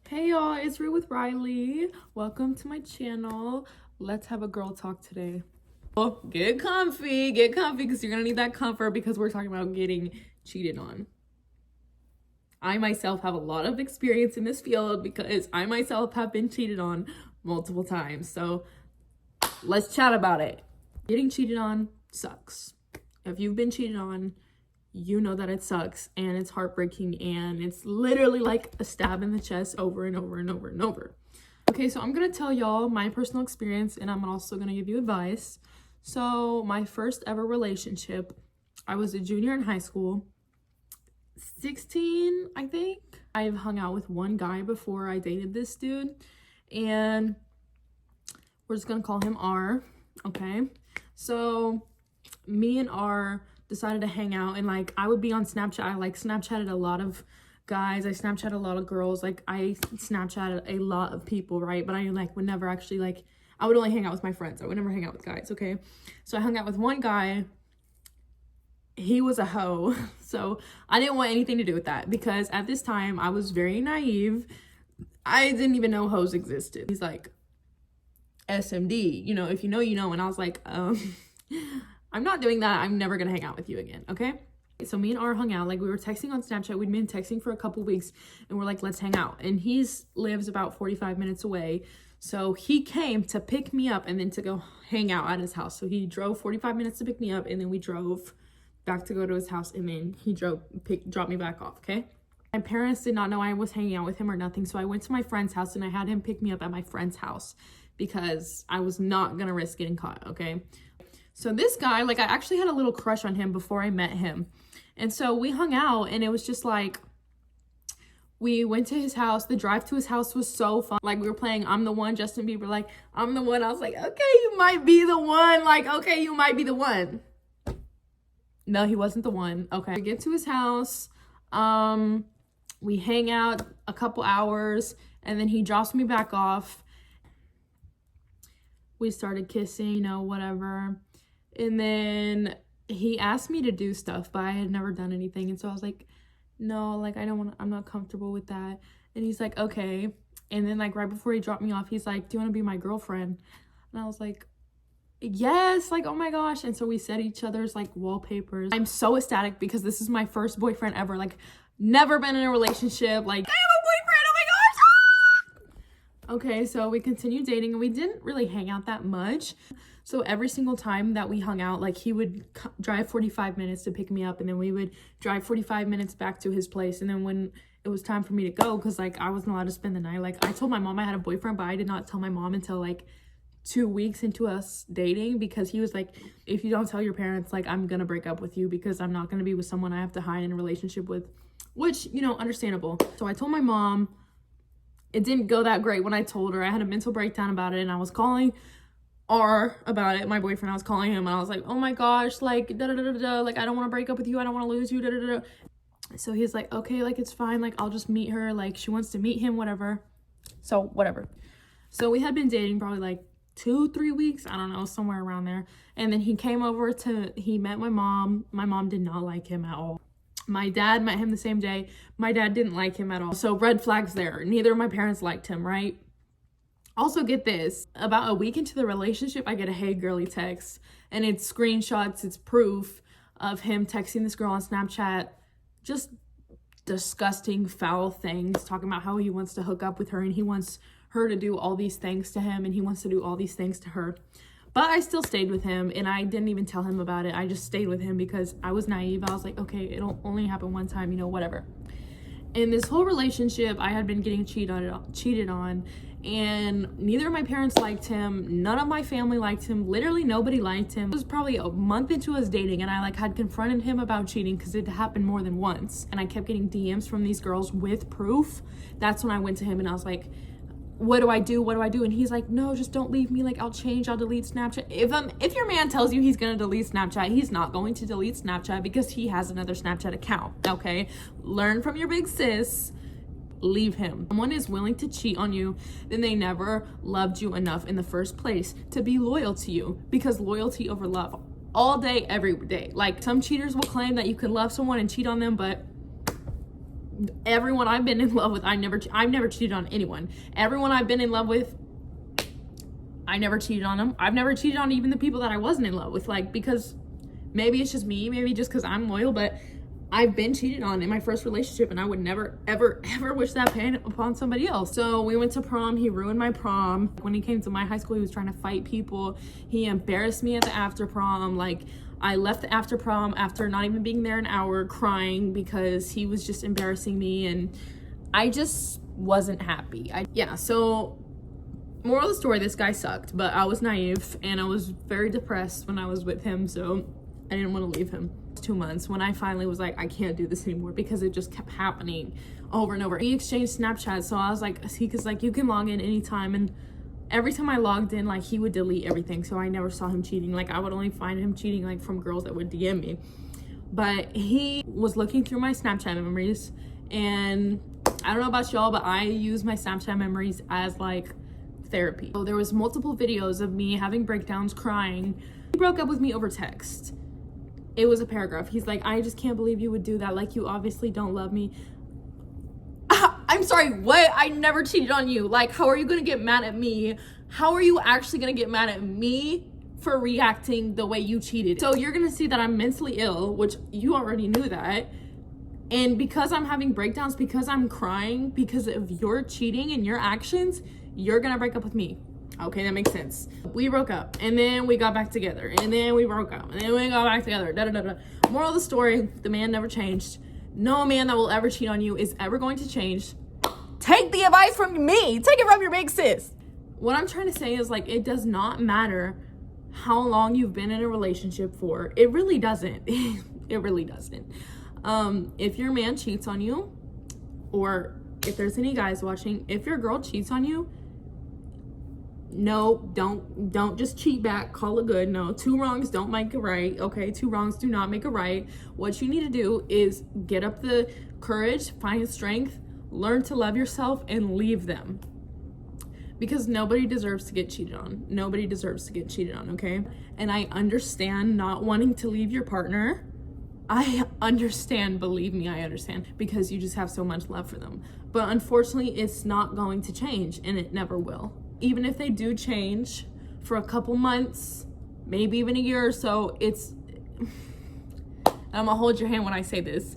Hey y'all, it's Rue with Riley. Welcome to my channel. Let's have a girl talk today. Oh, get comfy because you're gonna need that comfort because we're talking about getting cheated on. I myself have a lot of experience in this field because I myself have been cheated on multiple times. So let's chat about it. Getting cheated on sucks. If you've been cheated on, you know that it sucks and it's heartbreaking and it's literally like a stab in the chest over and over and over and over. Okay, so I'm gonna tell y'all my personal experience and I'm also gonna give you advice. So my first ever relationship, I was a junior in high school, 16, I think. I've hung out with one guy before I dated this dude and we're just gonna call him R, okay? So me and R decided to hang out and like I would be on Snapchat. I like Snapchatted a lot of guys. I Snapchatted a lot of girls. Like I Snapchatted a lot of people, right? But I like would never actually like, I would only hang out with my friends. I would never hang out with guys, okay? So I hung out with one guy. He was a hoe. So I didn't want anything to do with that because at this time I was very naive. I didn't even know hoes existed. He's like, SMD, you know, if you know, you know. And I was like, I'm not doing that. I'm never gonna hang out with you again, okay? So me and R hung out. Like we were texting on Snapchat. We'd been texting for a couple weeks and we're like, let's hang out. And lives about 45 minutes away. So he came to pick me up and then to go hang out at his house. So he drove 45 minutes to pick me up and then we drove back to go to his house and then he dropped me back off, okay? My parents did not know I was hanging out with him or nothing. So I went to my friend's house and I had him pick me up at my friend's house because I was not gonna risk getting caught, okay? So this guy, like I actually had a little crush on him before I met him. And so we hung out and it was just like, we went to his house. The drive to his house was so fun. Like we were playing I'm the One, Justin Bieber, like I'm the one. I was like, okay, you might be the one. Like, okay, you might be the one. No, he wasn't the one. Okay. We get to his house. We hang out a couple hours and then he drops me back off. We started kissing, you know, whatever. And then he asked me to do stuff, but I had never done anything. And so I was like, no, like, I'm not comfortable with that. And he's like, okay. And then like right before he dropped me off, he's like, do you want to be my girlfriend? And I was like, yes, like, oh my gosh. And so we set each other's like wallpapers. I'm so ecstatic because this is my first boyfriend ever. Like never been in a relationship. Like I have a boyfriend. Oh my gosh. Okay, so we continued dating and we didn't really hang out that much. So every single time that we hung out, like he would drive 45 minutes to pick me up and then we would drive 45 minutes back to his place. And then when it was time for me to go, because like I wasn't allowed to spend the night, like I told my mom I had a boyfriend, but I did not tell my mom until like 2 weeks into us dating because he was like, if you don't tell your parents, like I'm gonna break up with you because I'm not gonna be with someone I have to hide in a relationship with, which, you know, understandable. So I told my mom. It didn't go that great when I told her. I had a mental breakdown about it and I was calling R about it, my boyfriend. I was calling him and I was like, oh my gosh, like da da da da da, like I don't want to break up with you, I don't want to lose you, da da da da. So he's like, okay, like it's fine, like I'll just meet her, like she wants to meet him, whatever. So whatever. So we had been dating probably like 2-3 weeks, I don't know, somewhere around there. And then he came over he met my mom. My mom did not like him at all. My dad met him the same day. My dad didn't like him at all. So red flags there. Neither of my parents liked him, right? Also get this, about a week into the relationship, I get a hey girly text and it's screenshots, it's proof of him texting this girl on Snapchat, just disgusting, foul things, talking about how he wants to hook up with her and he wants her to do all these things to him and he wants to do all these things to her. But I still stayed with him and I didn't even tell him about it. I just stayed with him because I was naive. I was like, okay, it'll only happen one time, you know, whatever. In this whole relationship, I had been getting cheated on and neither of my parents liked him. None of my family liked him. Literally nobody liked him. It was probably a month into us dating and I like had confronted him about cheating because it happened more than once. And I kept getting DMs from these girls with proof. That's when I went to him and I was like, what do I do? What do I do? And he's like, no, just don't leave me. Like, I'll change. I'll delete Snapchat. If your man tells you he's going to delete Snapchat, he's not going to delete Snapchat because he has another Snapchat account. Okay. Learn from your big sis. Leave him. If someone is willing to cheat on you, then they never loved you enough in the first place to be loyal to you, because loyalty over love all day, every day. Like some cheaters will claim that you can love someone and cheat on them, but Everyone I've been in love with, I've never cheated on anyone. Everyone I've been in love with, I never cheated on them. I've never cheated on even the people that I wasn't in love with, like, because maybe it's just me, maybe just because I'm loyal, but I've been cheated on in my first relationship, and I would never, ever, ever wish that pain upon somebody else. So we went to prom. He ruined my prom. When he came to my high school, he was trying to fight people. He embarrassed me at the after prom. Like, I left the after prom after not even being there an hour, crying because he was just embarrassing me, and I just wasn't happy. So moral of the story, this guy sucked, but I was naive and I was very depressed when I was with him, so I didn't want to leave him. 2 months when I finally was like, I can't do this anymore, because it just kept happening over and over. We exchanged Snapchat, so I was like, he's like, you can log in anytime, and every time I logged in, like, he would delete everything, so I never saw him cheating. Like, I would only find him cheating like from girls that would DM me. But he was looking through my Snapchat memories, and I don't know about y'all, but I use my Snapchat memories as like therapy. So there was multiple videos of me having breakdowns, crying. He broke up with me over text. It was a paragraph. He's like, I just can't believe you would do that. Like, you obviously don't love me. I'm sorry, what? I never cheated on you. Like, how are you gonna get mad at me? How are you actually gonna get mad at me for reacting the way you cheated? So you're gonna see that I'm mentally ill, which you already knew that. And because I'm having breakdowns, because I'm crying, because of your cheating and your actions, you're gonna break up with me. Okay, that makes sense. We broke up, and then we got back together, and then we broke up, and then we got back together. Moral of the story, the man never changed. No man that will ever cheat on you is ever going to change. Take the advice from me. Take it from your big sis. What I'm trying to say is, like, it does not matter how long you've been in a relationship for. It really doesn't. It really doesn't. If your man cheats on you, or if there's any guys watching, if your girl cheats on you, no, don't just cheat back, call it good. No, 2 wrongs don't make it right. Okay, 2 wrongs do not make it right. What you need to do is get up the courage, find strength, learn to love yourself, and leave them. Because nobody deserves to get cheated on. Nobody deserves to get cheated on, okay? And I understand not wanting to leave your partner. I understand, believe me, I understand, because you just have so much love for them. But unfortunately, it's not going to change, and it never will. Even if they do change for a couple months, maybe even a year or so, I'm gonna hold your hand when I say this,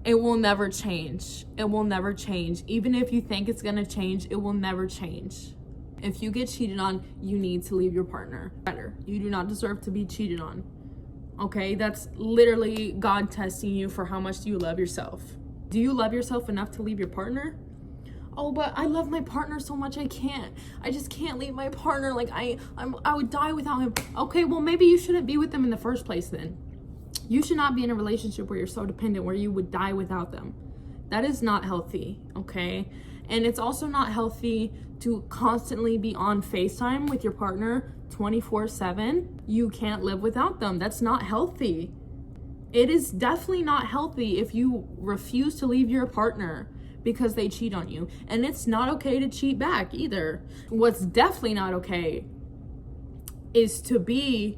it will never change. It will never change. Even if you think it's gonna change, it will never change. If you get cheated on, you need to leave your partner. You do not deserve to be cheated on. Okay, that's literally God testing you for how much do you love yourself. Do you love yourself enough to leave your partner? Oh, but I love my partner so much I just can't leave my partner. Like, I would die without him. Okay, well, maybe you shouldn't be with them in the first place then. You should not be in a relationship where you're so dependent, where you would die without them. That is not healthy, okay? And it's also not healthy to constantly be on FaceTime with your partner 24/7. You can't live without them. That's not healthy. It is definitely not healthy if you refuse to leave your partner because they cheat on you. And it's not okay to cheat back either. What's definitely not okay is to be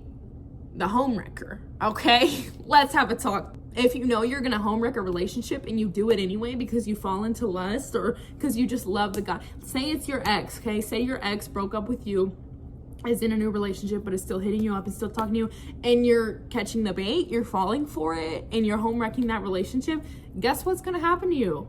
the homewrecker, okay? Let's have a talk. If you know you're gonna homewreck a relationship and you do it anyway because you fall into lust or because you just love the guy. Say it's your ex, okay? Say your ex broke up with you, is in a new relationship, but is still hitting you up and still talking to you, and you're catching the bait, you're falling for it, and you're homewrecking that relationship. Guess what's gonna happen to you?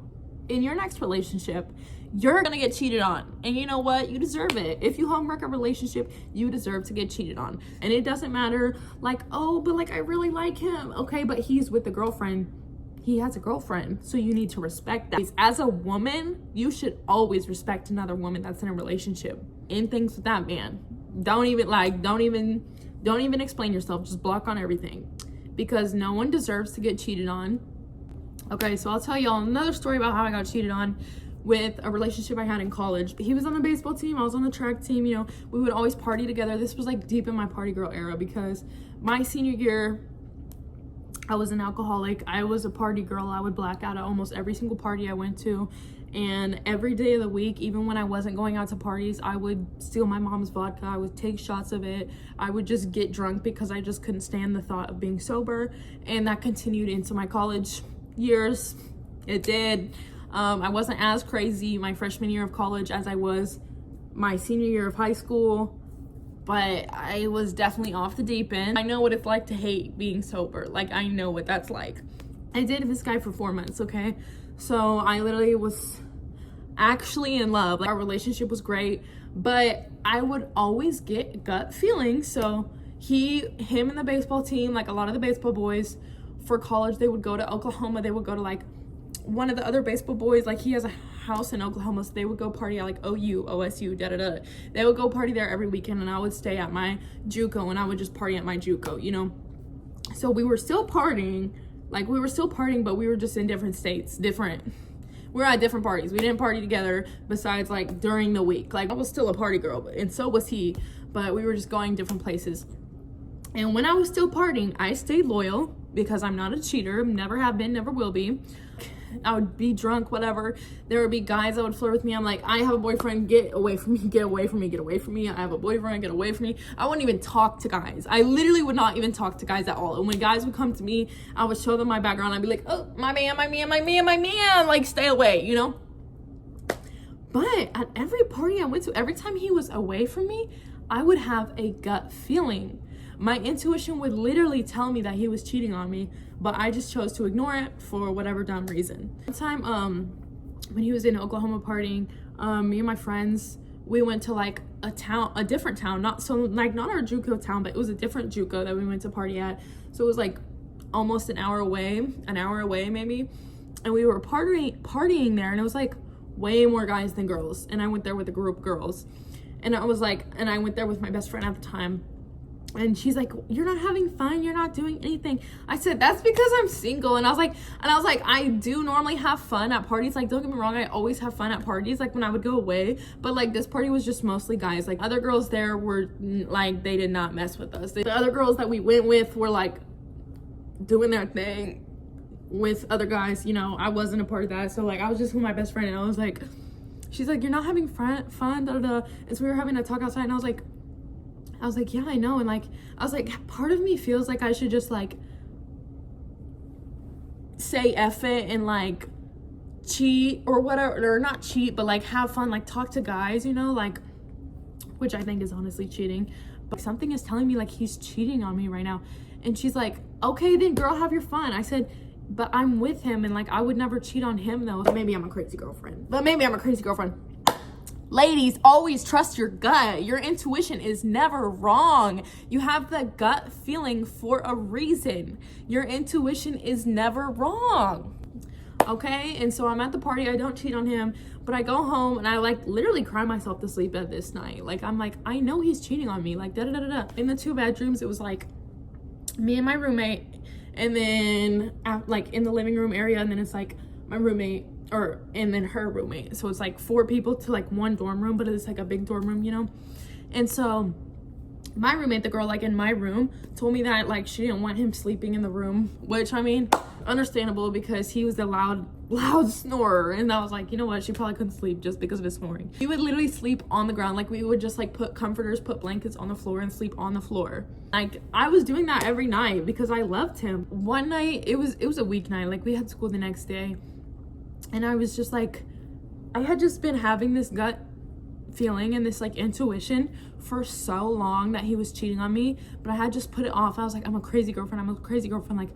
In your next relationship, you're gonna get cheated on. And you know what? You deserve it. If you homewreck a relationship, you deserve to get cheated on. And it doesn't matter, like, oh, but like, I really like him. Okay, but he's with the girlfriend. He has a girlfriend, so you need to respect that. As a woman, you should always respect another woman that's in a relationship. In things with that man. Don't even explain yourself. Just block on everything. Because no one deserves to get cheated on. Okay, so I'll tell y'all another story about how I got cheated on with a relationship I had in college. He was on the baseball team, I was on the track team, you know, we would always party together. This was like deep in my party girl era because my senior year, I was an alcoholic. I was a party girl. I would black out at almost every single party I went to. And every day of the week, even when I wasn't going out to parties, I would steal my mom's vodka. I would take shots of it. I would just get drunk because I just couldn't stand the thought of being sober. And that continued into my college years. It did. I wasn't as crazy my freshman year of college as I was my senior year of high school, but I was definitely off the deep end. I know what it's like to hate being sober. Like, I know what that's like. I dated this guy for 4 months, okay? So I literally was actually in love. Like, our relationship was great, but I would always get gut feelings. So him and the baseball team, like a lot of the baseball boys for college, they would go to Oklahoma. They would go to like one of the other baseball boys, like he has a house in Oklahoma, so they would go party at like OU, OSU, da-da-da. They would go party there every weekend, and I would stay at my JUCO, and I would just party at my JUCO, you know? So we were still partying, but we were just in different states, we were at different parties. We didn't party together besides like during the week. Like, I was still a party girl, and so was he, but we were just going different places. And when I was still partying, I stayed loyal because I'm not a cheater, never have been, never will be. I would be drunk, whatever. There would be guys that would flirt with me. I'm like, I have a boyfriend, get away from me, get away from me, get away from me. I have a boyfriend, get away from me. I wouldn't even talk to guys. I literally would not even talk to guys at all. And when guys would come to me, I would show them my background. I'd be like, oh, my man, like, stay away, you know? But at every party I went to, every time he was away from me, I would have a gut feeling. My intuition would literally tell me that he was cheating on me, but I just chose to ignore it for whatever dumb reason. One time, when he was in Oklahoma partying, me and my friends, we went to like a different town, not our JUCO town, but it was a different JUCO that we went to party at. So it was like almost an hour away maybe. And we were partying there, and it was like way more guys than girls. And I went there with a group of girls. And I went there with my best friend at the time. And she's like, you're not having fun, you're not doing anything. I said, that's because I'm single. And I was like, I do normally have fun at parties. Like, don't get me wrong, I always have fun at parties, like when I would go away. But like, this party was just mostly guys. Like, other girls there were like, they did not mess with us. The other girls that we went with were like doing their thing with other guys, you know. I wasn't a part of that. So like, I was just with my best friend, and I was like, she's like, you're not having fun, da da da. And so we were having a talk outside, and I was like, yeah, I know. And like, I was like, part of me feels like I should just like say F it and like cheat or whatever, or not cheat, but like have fun, like talk to guys, you know, like, which I think is honestly cheating. But something is telling me like he's cheating on me right now. And she's like, okay, then girl, have your fun. I said, but I'm with him, and like, I would never cheat on him though. Maybe I'm a crazy girlfriend. Ladies, always trust your gut. Your intuition is never wrong. You have the gut feeling for a reason. Your intuition is never wrong. Okay? And so I'm at the party. I don't cheat on him, but I go home and I like literally cry myself to sleep at this night. Like, I'm like, I know he's cheating on me. Like, da da da da. In the 2 bedrooms, it was like me and my roommate, and then like in the living room area, and then it's like my roommate, and then her roommate. So it's like 4 people to like 1 dorm room, but it's like a big dorm room, you know? And so my roommate, the girl like in my room, told me that like she didn't want him sleeping in the room, which I mean, understandable, because he was the loud snorer. And I was like, you know what? She probably couldn't sleep just because of his snoring. He would literally sleep on the ground. Like, we would just like put comforters, put blankets on the floor and sleep on the floor. Like, I was doing that every night because I loved him. One night, it was a weeknight. Like, we had school the next day. And I was just like, I had just been having this gut feeling and this like intuition for so long that he was cheating on me, but I had just put it off. I was like, I'm a crazy girlfriend. Like,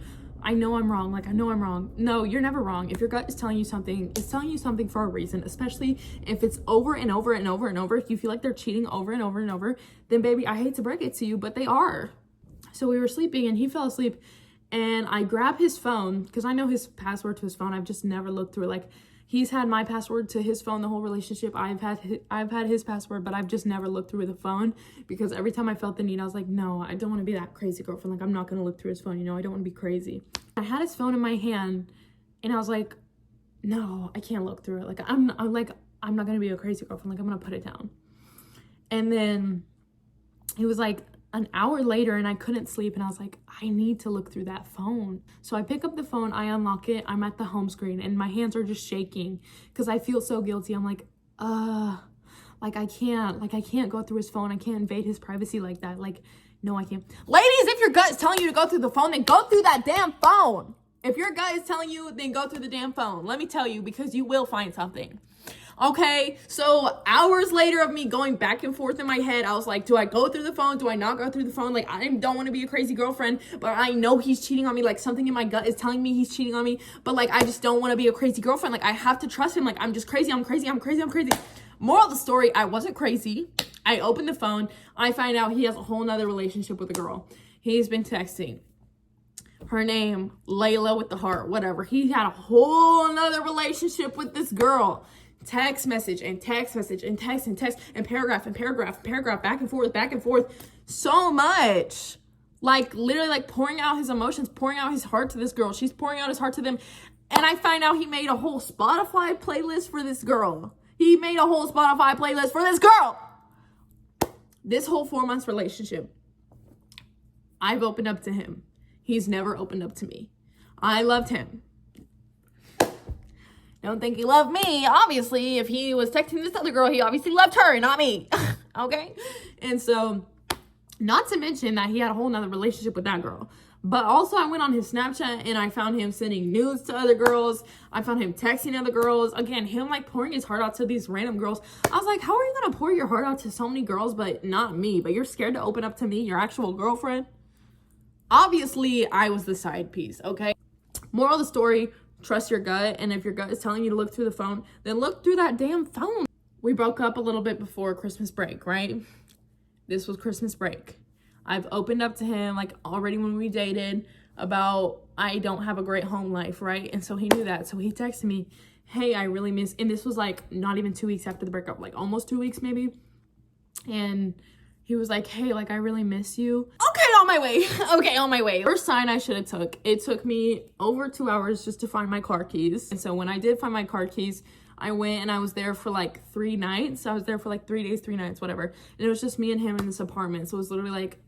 I know I'm wrong. Like, I know I'm wrong. No, you're never wrong. If your gut is telling you something, it's telling you something for a reason, especially if it's over and over and over and over. If you feel like they're cheating over and over and over, then baby, I hate to break it to you, but they are. So we were sleeping and he fell asleep. And I grab his phone because I know his password to his phone. I've just never looked through it. Like, he's had my password to his phone the whole relationship. I've had his password, but I've just never looked through the phone, because every time I felt the need, I was like, no, I don't want to be that crazy girlfriend. Like, I'm not going to look through his phone. You know, I don't want to be crazy. I had his phone in my hand, and I was like, no, I can't look through it. Like, I'm not going to be a crazy girlfriend. Like, I'm going to put it down. And then it was like an hour later, and I couldn't sleep, and I was like, I need to look through that phone. So I pick up the phone, I unlock it, I'm at the home screen, and my hands are just shaking because I feel so guilty. I'm like, I can't go through his phone. I can't invade his privacy like that. Like, no, I can't. Ladies, if your gut is telling you to go through the phone, then go through that damn phone. If your gut is telling you, then go through the damn phone. Let me tell you, because you will find something. Okay, so hours later of me going back and forth in my head, I was like, do I go through the phone? Do I not go through the phone? Like, I don't want to be a crazy girlfriend, but I know he's cheating on me. Like, something in my gut is telling me he's cheating on me, but like, I just don't want to be a crazy girlfriend. Like, I have to trust him. Like, I'm just crazy. I'm crazy. I'm crazy. I'm crazy. Moral of the story, I wasn't crazy. I opened the phone. I find out he has a whole nother relationship with a girl. He's been texting. Her name, Layla with the heart, whatever. He had a whole nother relationship with this girl. Text message and text message and text and text and paragraph and paragraph and paragraph, back and forth. So much. Like, literally, like, pouring out his emotions, pouring out his heart to this girl. She's pouring out his heart to them. And I find out he made a whole Spotify playlist for this girl. He made a whole Spotify playlist for this girl. This whole 4 months relationship, I've opened up to him. He's never opened up to me. I loved him. Don't think he loved me. Obviously, if he was texting this other girl, he obviously loved her and not me. Okay? And so, not to mention that he had a whole nother relationship with that girl. But also, I went on his Snapchat and I found him sending nudes to other girls. I found him texting other girls. Again, him like pouring his heart out to these random girls. I was like, how are you going to pour your heart out to so many girls, but not me? But you're scared to open up to me, your actual girlfriend? Obviously, I was the side piece, okay? Moral of the story, trust your gut. And if your gut is telling you to look through the phone, then look through that damn phone. We broke up a little bit before Christmas break, right? This was Christmas break. I've opened up to him, like, already when we dated about I don't have a great home life, right? And so he knew that. So he texted me, hey, I really miss, and this was like not even 2 weeks after the breakup, like almost 2 weeks maybe. And he was like, hey, like, I really miss you. Okay, on my way. Okay, on my way. First sign I should have took. It took me over 2 hours just to find my car keys. And so when I did find my car keys, I went and I was there for like 3 nights. I was there for like 3 days, 3 nights, whatever. And it was just me and him in this apartment. So it was literally like,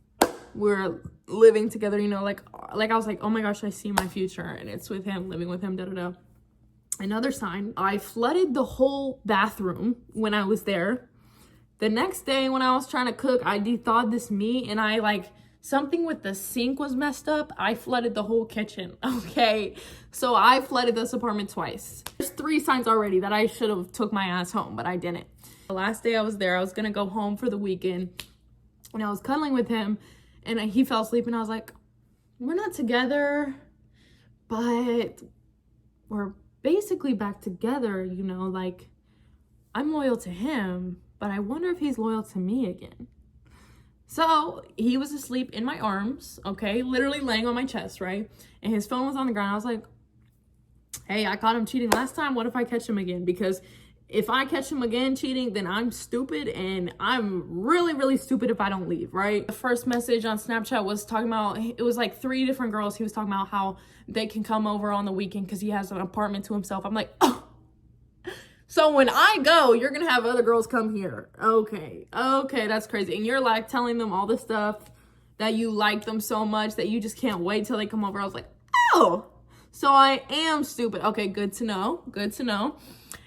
we're living together, you know, like I was like, oh my gosh, I see my future. And it's with him, living with him, da-da-da. Another sign, I flooded the whole bathroom when I was there. The next day when I was trying to cook, I de-thawed this meat and I like, something with the sink was messed up. I flooded the whole kitchen, okay? So I flooded this apartment twice. There's 3 signs already that I should have took my ass home, but I didn't. The last day I was there, I was gonna go home for the weekend and I was cuddling with him and he fell asleep and I was like, we're not together, but we're basically back together, you know, like I'm loyal to him, but I wonder if he's loyal to me again. So he was asleep in my arms, okay, literally laying on my chest, right? And his phone was on the ground. I was like, hey, I caught him cheating last time. What if I catch him again? Because if I catch him again cheating, then I'm stupid and I'm really, really stupid if I don't leave, right? The first message on Snapchat was talking about, it was like 3 different girls. He was talking about how they can come over on the weekend because he has an apartment to himself. I'm like, oh. So when I go, you're going to have other girls come here. Okay, that's crazy. And you're like telling them all this stuff that you like them so much that you just can't wait till they come over. I was like, oh, so I am stupid. Okay, good to know, good to know.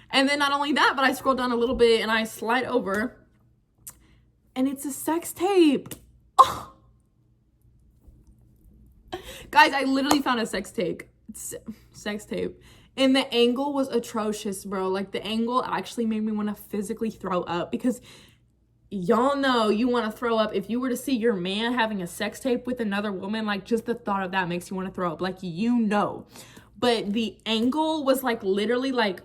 And then not only that, but I scroll down a little bit and I slide over and it's a sex tape. Oh. Guys, I literally found a sex tape. Sex tape. And the angle was atrocious, bro. Like, the angle actually made me want to physically throw up because y'all know you want to throw up. If you were to see your man having a sex tape with another woman, like, just the thought of that makes you want to throw up. Like, you know. But the angle was, like, literally, like,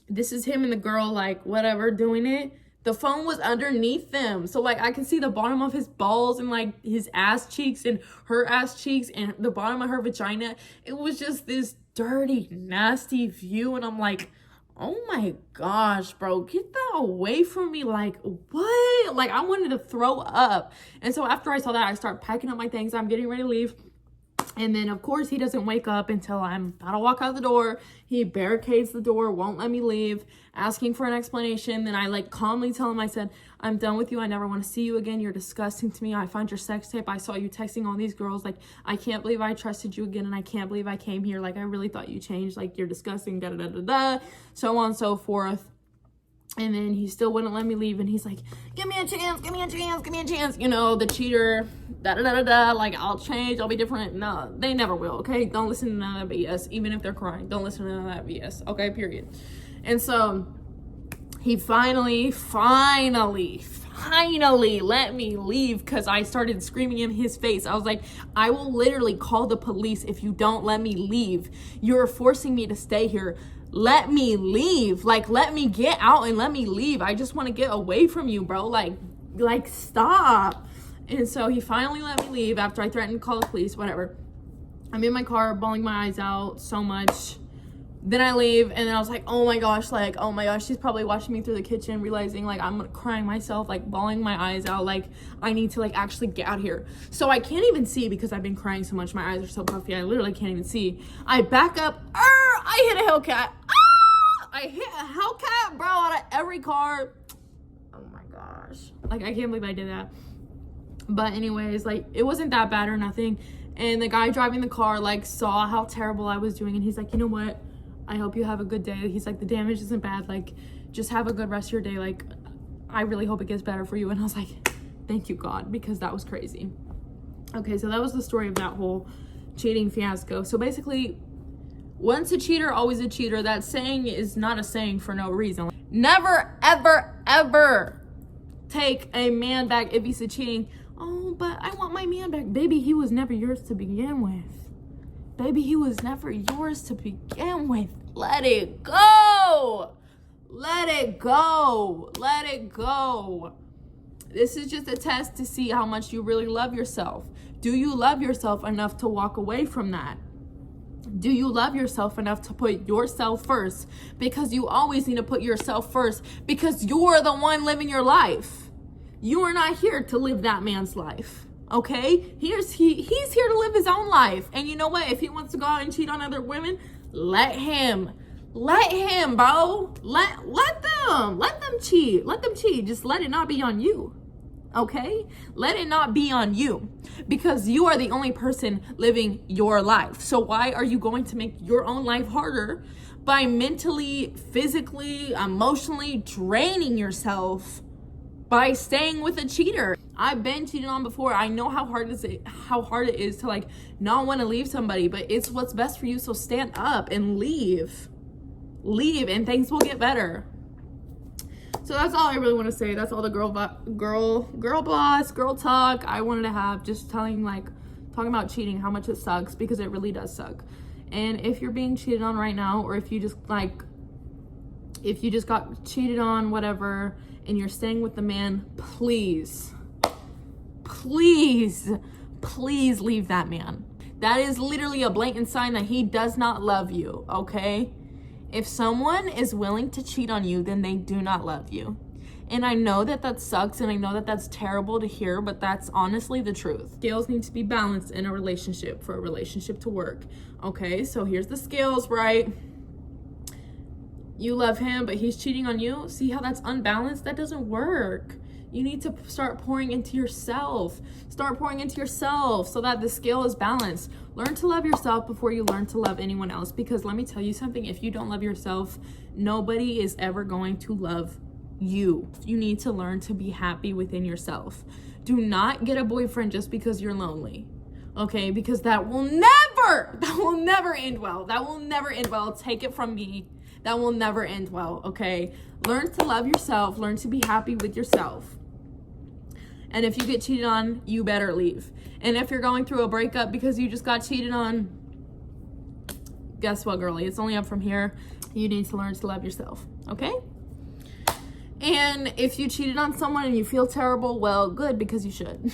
this is him and the girl, like, whatever, doing it. The phone was underneath them. So, like, I could see the bottom of his balls and, like, his ass cheeks and her ass cheeks and the bottom of her vagina. It was just this dirty, nasty view. And I'm like, oh my gosh, bro, get that away from me. Like, what? Like, I wanted to throw up. And so after I saw that, I start packing up my things. I'm getting ready to leave. And then, of course, he doesn't wake up until I'm about to walk out the door. He barricades the door, won't let me leave, asking for an explanation. Then I, like, calmly tell him, I said, I'm done with you. I never want to see you again. You're disgusting to me. I found your sex tape. I saw you texting all these girls. Like, I can't believe I trusted you again, and I can't believe I came here. Like, I really thought you changed. Like, you're disgusting, da-da-da-da-da, so on and so forth. And then he still wouldn't let me leave. And he's like, give me a chance, give me a chance, give me a chance. You know, the cheater, da-da-da-da-da, like, I'll change, I'll be different. No, they never will, okay? Don't listen to none of that BS, even if they're crying. Don't listen to none of that BS, okay? Period. And so he finally let me leave because I started screaming in his face. I was like, I will literally call the police if you don't let me leave. You're forcing me to stay here. Let me leave. Like, let me get out and let me leave. I just want to get away from you, bro. Like stop. And so he finally let me leave after I threatened to call the police, whatever. I'm in my car, bawling my eyes out so much. Then I leave, and then I was like, oh my gosh, she's probably watching me through the kitchen, realizing, like, I'm crying myself, like, bawling my eyes out, like, I need to, like, actually get out of here. So I can't even see because I've been crying so much. My eyes are so puffy, I literally can't even see. I back up, I hit a Hellcat. I hit a Hellcat, bro, out of every car. Oh my gosh. Like, I can't believe I did that. But anyways, like, it wasn't that bad or nothing. And the guy driving the car, like, saw how terrible I was doing, and he's like, you know what? I hope you have a good day. He's like, the damage isn't bad. Like, just have a good rest of your day. Like, I really hope it gets better for you. And I was like, thank you, God, because that was crazy. Okay, so that was the story of that whole cheating fiasco. So basically, once a cheater, always a cheater. That saying is not a saying for no reason. Never, ever, ever take a man back if he's cheating. Oh, but I want my man back. Baby, he was never yours to begin with. Baby, he was never yours to begin with. Let it go. Let it go. Let it go. This is just a test to see how much you really love yourself. Do you love yourself enough to walk away from that? Do you love yourself enough to put yourself first? Because you always need to put yourself first, because you're the one living your life. You are not here to live that man's life. Okay, he's here to live his own life. And you know what? If he wants to go out and cheat on other women, let him, bro. Let them cheat. Just let it not be on you. Okay, let it not be on you, because you are the only person living your life. So why are you going to make your own life harder by mentally, physically, emotionally draining yourself by staying with a cheater? I've been cheated on before. I know how hard it is to, like, not want to leave somebody, but it's what's best for you. So stand up and leave, and things will get better. So that's all I really want to say. That's all the girl boss, girl talk I wanted to have. Just talking about cheating, how much it sucks, because it really does suck. And if you're being cheated on right now, or if you just got cheated on, whatever, and you're staying with the man, please leave that man. That is literally a blatant sign that he does not love you, okay? If someone is willing to cheat on you, then they do not love you. And I know that sucks, and I know that that's terrible to hear, but that's honestly the truth. Scales need to be balanced in a relationship for a relationship to work, okay? So here's the scales, right? You love him, but he's cheating on you. See how that's unbalanced? That doesn't work. You need to start pouring into yourself. Start pouring into yourself so that the scale is balanced. Learn to love yourself before you learn to love anyone else. Because let me tell you something, if you don't love yourself, nobody is ever going to love you. You need to learn to be happy within yourself. Do not get a boyfriend just because you're lonely. Okay? Because that will never end well. That will never end well. Take it from me. That will never end well, okay? Learn to love yourself. Learn to be happy with yourself. And if you get cheated on, you better leave. And if you're going through a breakup because you just got cheated on, guess what, girlie? It's only up from here. You need to learn to love yourself, okay? And if you cheated on someone and you feel terrible, well, good, because you should.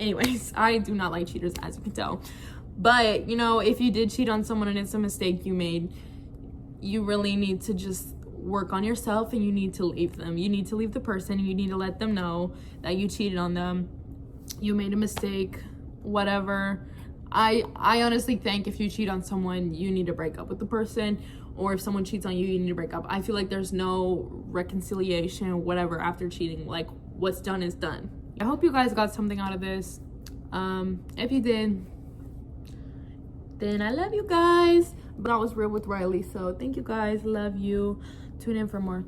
Anyways, I do not like cheaters, as you can tell. But, you know, if you did cheat on someone and it's a mistake you made, you really need to just work on yourself, and you need to leave them. You need to leave the person, and you need to let them know that you cheated on them. You made a mistake, whatever. I honestly think if you cheat on someone, you need to break up with the person, or if someone cheats on you, you need to break up. I feel like there's no reconciliation, whatever, after cheating. Like, what's done is done. I hope you guys got something out of this. If you did, then I love you guys. But I was real with Riley, so thank you guys. Love you. Tune in for more.